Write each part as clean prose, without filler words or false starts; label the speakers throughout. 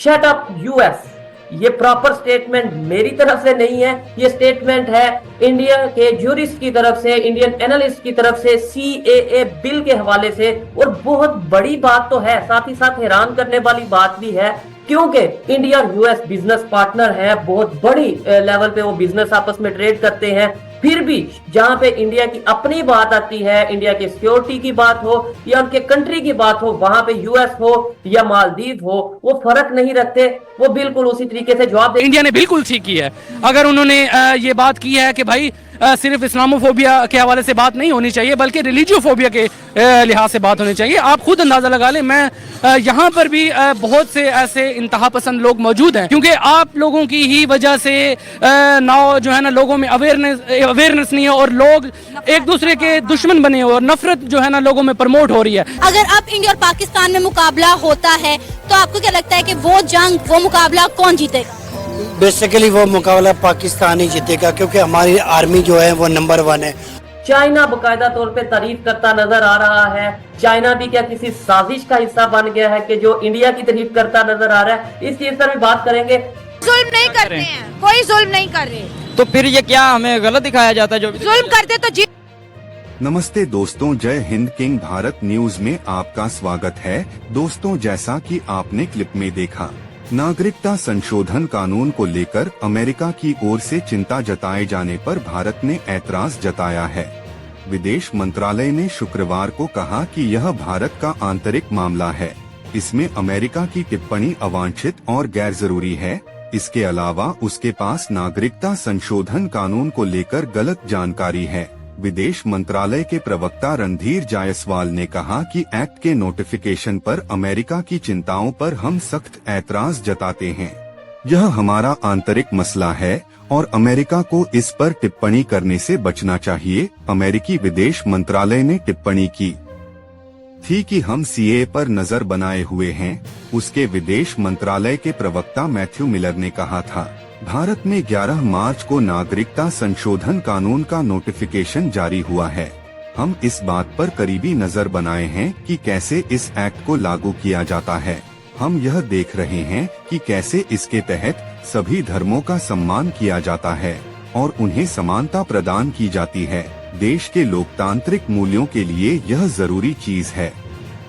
Speaker 1: Shut up US, ये proper statement मेरी तरफ से नहीं है, ये स्टेटमेंट है इंडिया के ज्यूरिस्ट की तरफ से, इंडियन एनालिस्ट की तरफ से, सीएए बिल के हवाले से। और बहुत बड़ी बात तो है, साथ ही साथ हैरान करने वाली बात भी है, क्योंकि इंडिया यूएस बिजनेस पार्टनर है, बहुत बड़ी लेवल पे वो बिजनेस आपस में ट्रेड करते हैं। फिर भी जहां पे इंडिया की अपनी बात आती है, इंडिया की सिक्योरिटी की बात हो या उनके कंट्री की बात हो, वहां पे यूएस हो या मालदीव हो, वो फर्क नहीं रखते, वो बिल्कुल उसी तरीके से जवाब
Speaker 2: इंडिया ने बिल्कुल ठीक की है। अगर उन्होंने ये बात की है कि भाई सिर्फ इस्लामोफोबिया के हवाले से बात नहीं होनी चाहिए, बल्कि रिलीजियोफोबिया के लिहाज से बात होनी चाहिए। आप खुद अंदाजा लगा लें, मैं यहाँ पर भी बहुत से ऐसे इंतहा पसंद लोग मौजूद हैं, क्योंकि आप लोगों की ही वजह से जो है ना लोगों में अवेयरनेस नहीं है और लोग एक दूसरे के दुश्मन बने हुए और नफरत जो है ना लोगों में प्रमोट हो रही है।
Speaker 3: अगर अब इंडिया और पाकिस्तान में मुकाबला होता है तो आपको क्या लगता है कि वो जंग, वो मुकाबला कौन जीतेगा?
Speaker 4: बेसिकली वो मुकाबला पाकिस्तान ही जीतेगा, क्योंकि हमारी आर्मी जो है वो नंबर 1 है।
Speaker 1: चाइना बकायदा तौर पे तारीफ करता नजर आ रहा है। चाइना भी क्या किसी साजिश का हिस्सा बन गया है कि जो इंडिया की तारीफ करता नजर आ रहा है? इस चीज पर भी बात करेंगे।
Speaker 3: जुल्म नहीं करते हैं, कोई जुल्म नहीं कर रहे,
Speaker 5: तो फिर ये क्या हमें गलत दिखाया जाता है? जो
Speaker 3: जुल्म करते तो जीत।
Speaker 6: नमस्ते दोस्तों, जय हिंद किंग भारत न्यूज में आपका स्वागत है। दोस्तों, जैसा कि आपने क्लिप में देखा, नागरिकता संशोधन कानून को लेकर अमेरिका की ओर से चिंता जताए जाने पर भारत ने ऐतराज जताया है। विदेश मंत्रालय ने शुक्रवार को कहा कि यह भारत का आंतरिक मामला है, इसमें अमेरिका की टिप्पणी अवांछित और गैर जरूरी है। इसके अलावा उसके पास नागरिकता संशोधन कानून को लेकर गलत जानकारी है। विदेश मंत्रालय के प्रवक्ता रणधीर जायसवाल ने कहा कि एक्ट के नोटिफिकेशन पर अमेरिका की चिंताओं पर हम सख्त ऐतराज जताते हैं। यह हमारा आंतरिक मसला है और अमेरिका को इस पर टिप्पणी करने से बचना चाहिए। अमेरिकी विदेश मंत्रालय ने टिप्पणी की थी कि हम सीए पर नजर बनाए हुए हैं। उसके विदेश मंत्रालय के प्रवक्ता मैथ्यू मिलर ने कहा था, भारत में 11 मार्च को नागरिकता संशोधन कानून का नोटिफिकेशन जारी हुआ है। हम इस बात पर करीबी नजर बनाए हैं कि कैसे इस एक्ट को लागू किया जाता है। हम यह देख रहे हैं कि कैसे इसके तहत सभी धर्मों का सम्मान किया जाता है और उन्हें समानता प्रदान की जाती है। देश के लोकतांत्रिक मूल्यों के लिए यह जरूरी चीज है।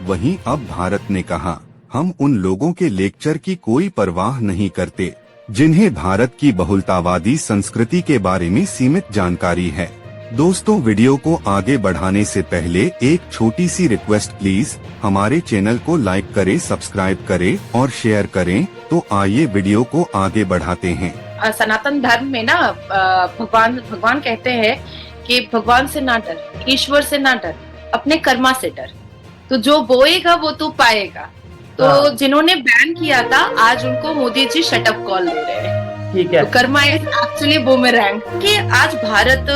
Speaker 6: वहीं अब भारत ने कहा, हम उन लोगों के लेक्चर की कोई परवाह नहीं करते जिन्हें भारत की बहुलतावादी संस्कृति के बारे में सीमित जानकारी है। दोस्तों, वीडियो को आगे बढ़ाने से पहले एक छोटी सी रिक्वेस्ट, प्लीज हमारे चैनल को लाइक करें, सब्सक्राइब करें और शेयर करें। तो आइए वीडियो को आगे बढ़ाते हैं।
Speaker 7: सनातन धर्म में ना भगवान कहते हैं कि भगवान से ना डर, ईश्वर से ना डर, अपने कर्मा से डर। तो जो बोएगा वो तू पाएगा। तो जिन्होंने बैन किया था, आज उनको मोदी जी शटअप कॉल दे रहे हैं।
Speaker 1: ठीक है।
Speaker 7: तो कर्मा इज एक्चुअली बूमेरैंग कि आज भारत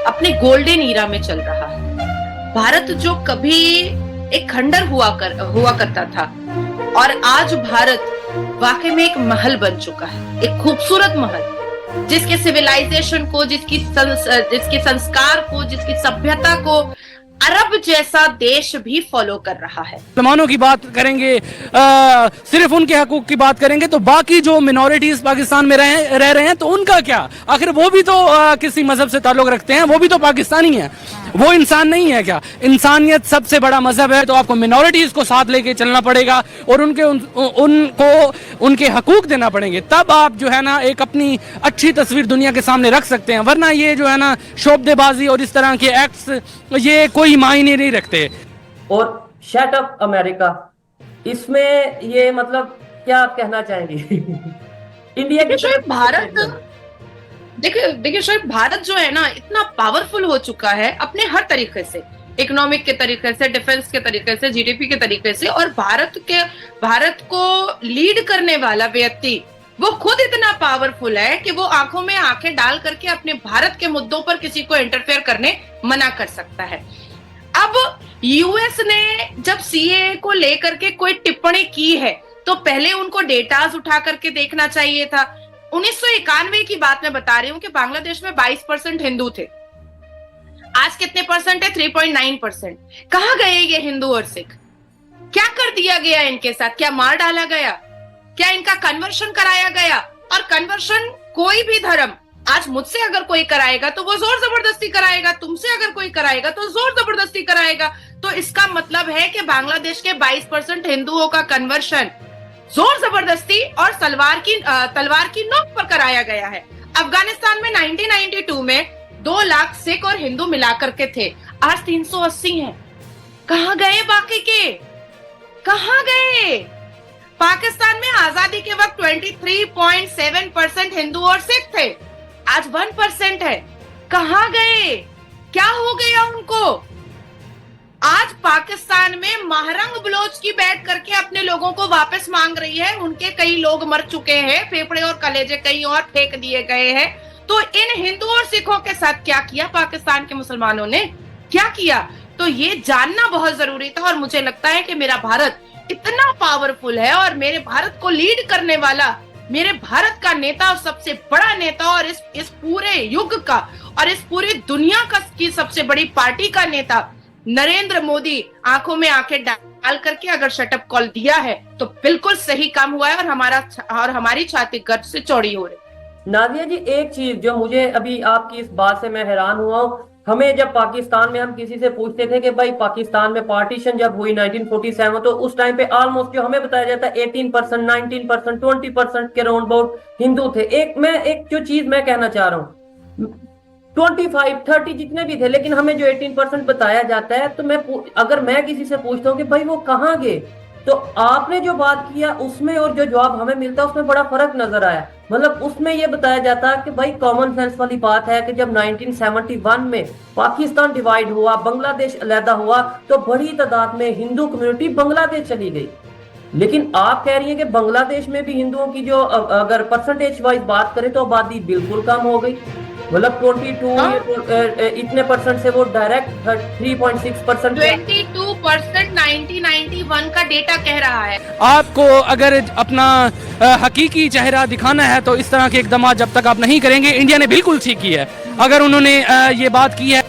Speaker 7: अपने गोल्डन ईरा में चल रहा है। भारत जो कभी एक खंडर हुआ करता था, और आज भारत वाकई में एक महल बन चुका है, एक खूबसूरत महल, जिसके सिविलाइजेशन को, जिसके संस्कार को, जिसकी सभ्यता को अरब जैसा देश भी फॉलो कर रहा है।
Speaker 2: मुसलमानों की बात करेंगे, सिर्फ उनके हकूक की बात करेंगे, तो बाकी जो मिनॉरिटीज पाकिस्तान में रह रहे हैं तो उनका क्या? आखिर वो भी तो किसी मजहब से ताल्लुक रखते हैं, वो भी तो पाकिस्तानी है, वो इंसान नहीं है क्या? इंसानियत सबसे बड़ा मजहब है, तो आपको मिनॉरिटीज को साथ लेके चलना पड़ेगा और उनको उनके हकूक देना पड़ेंगे, तब आप जो है ना एक अपनी अच्छी तस्वीर दुनिया के सामने रख सकते हैं। वरना ये जो है ना शोबदेबाजी और इस तरह के एक्ट्स, ये कोई मायने नहीं रखते।
Speaker 1: और शट अप अमेरिका, इसमें ये मतलब क्या आप कहना चाहेंगे? इंडिया के
Speaker 7: भारत, देखिए शोएब, भारत जो है ना इतना पावरफुल हो चुका है अपने हर तरीके से, इकोनॉमिक के तरीके से, डिफेंस के तरीके से, जीडीपी के तरीके से, और भारत को लीड करने वाला व्यक्ति वो खुद इतना पावरफुल है कि वो आंखों में आंखें डाल करके अपने भारत के मुद्दों पर किसी को इंटरफेयर करने मना कर सकता है। अब यूएस ने जब सीए को लेकर के कोई टिप्पणी की है, तो पहले उनको डेटाज उठा करके देखना चाहिए था। 1991 की बात मैं बता रही हूँ कि बांग्लादेश में 22% हिंदू थे। आज कितने परसेंट है? 3.9%। कहाँ गए ये हिंदू और सिख? क्या कर दिया गया इनके साथ? क्या मार डाला गया? क्या इनका कन्वर्शन कराया गया? और कन्वर्शन कोई भी धर्म आज मुझसे अगर कोई कराएगा तो वो जोर जबरदस्ती कराएगा, तुमसे अगर कोई कराएगा तो जोर जबरदस्ती कराएगा। तो इसका मतलब है कि बांग्लादेश के 22% हिंदुओं का कन्वर्शन जोर जबरदस्ती और तलवार की नोक पर कराया गया है। अफगानिस्तान में 1992 में 2 लाख सिख और हिंदू मिलाकर के थे, आज 380 हैं। कहां गए बाकी के? कहां गए? पाकिस्तान में आजादी के वक्त 23.7% हिंदू और सिख थे, आज 1% है। कहां गए? क्या हो गया उनको? आज पाकिस्तान में महरंग बलोच की बैठ करके अपने लोगों को वापस मांग रही है। उनके कई लोग मर चुके हैं, फेफड़े और कलेजे कहीं और फेंक दिए गए हैं। तो इन हिंदू और सिखों के साथ क्या किया पाकिस्तान के मुसलमानों ने? क्या किया? तो ये जानना बहुत जरूरी था। और मुझे लगता है कि मेरा भारत इतना पावरफुल है और मेरे भारत को लीड करने वाला, मेरे भारत का नेता और सबसे बड़ा नेता और इस पूरे युग का और इस पूरी दुनिया का की सबसे बड़ी पार्टी का नेता नरेंद्र मोदी आंखों में आंखें डाल करके अगर शटअप कॉल दिया है तो बिल्कुल सही काम हुआ है और हमारी छाती गर्व से चौड़ी हो रही।
Speaker 1: नादिया जी, एक चीज जो मुझे अभी आपकी इस बात से मैं हैरान हुआ हूँ, हमें जब पाकिस्तान में हम किसी से पूछते थे कि भाई पाकिस्तान में पार्टीशन जब हुई 1947 तो उस टाइम पे ऑलमोस्ट जो हमें बताया जाता है 18%, 19%, 20% के राउंड अबाउट हिंदू थे। एक जो चीज मैं कहना चाह रहा हूँ, 25, 30 जितने भी थे, लेकिन हमें जो 18% बताया जाता है, तो अगर मैं किसी से पूछता हूँ कि भाई वो कहाँ गए, तो आपने जो बात किया उसमें और जो जवाब हमें मिलता है उसमें बड़ा फर्क नजर आया। मतलब उसमें ये बताया जाता है कि भाई कॉमन सेंस वाली बात है कि जब 1971 में पाकिस्तान डिवाइड हुआ, बांग्लादेश अलहदा हुआ, तो बड़ी तादाद में हिंदू कम्युनिटी बांग्लादेश चली गई। लेकिन आप कह रही हैं कि बांग्लादेश में भी हिंदुओं की जो अगर परसेंटेज वाइज बात करें तो आबादी बिल्कुल कम हो गई। मतलब 22 इतने परसेंट से वो डायरेक्ट 3.6%।
Speaker 7: 22% 1991 का डेटा कह रहा है।
Speaker 2: आपको अगर अपना हकीकी चेहरा दिखाना है तो इस तरह के इकदाम जब तक आप नहीं करेंगे, इंडिया ने बिल्कुल ठीक किया है। अगर उन्होंने ये बात की है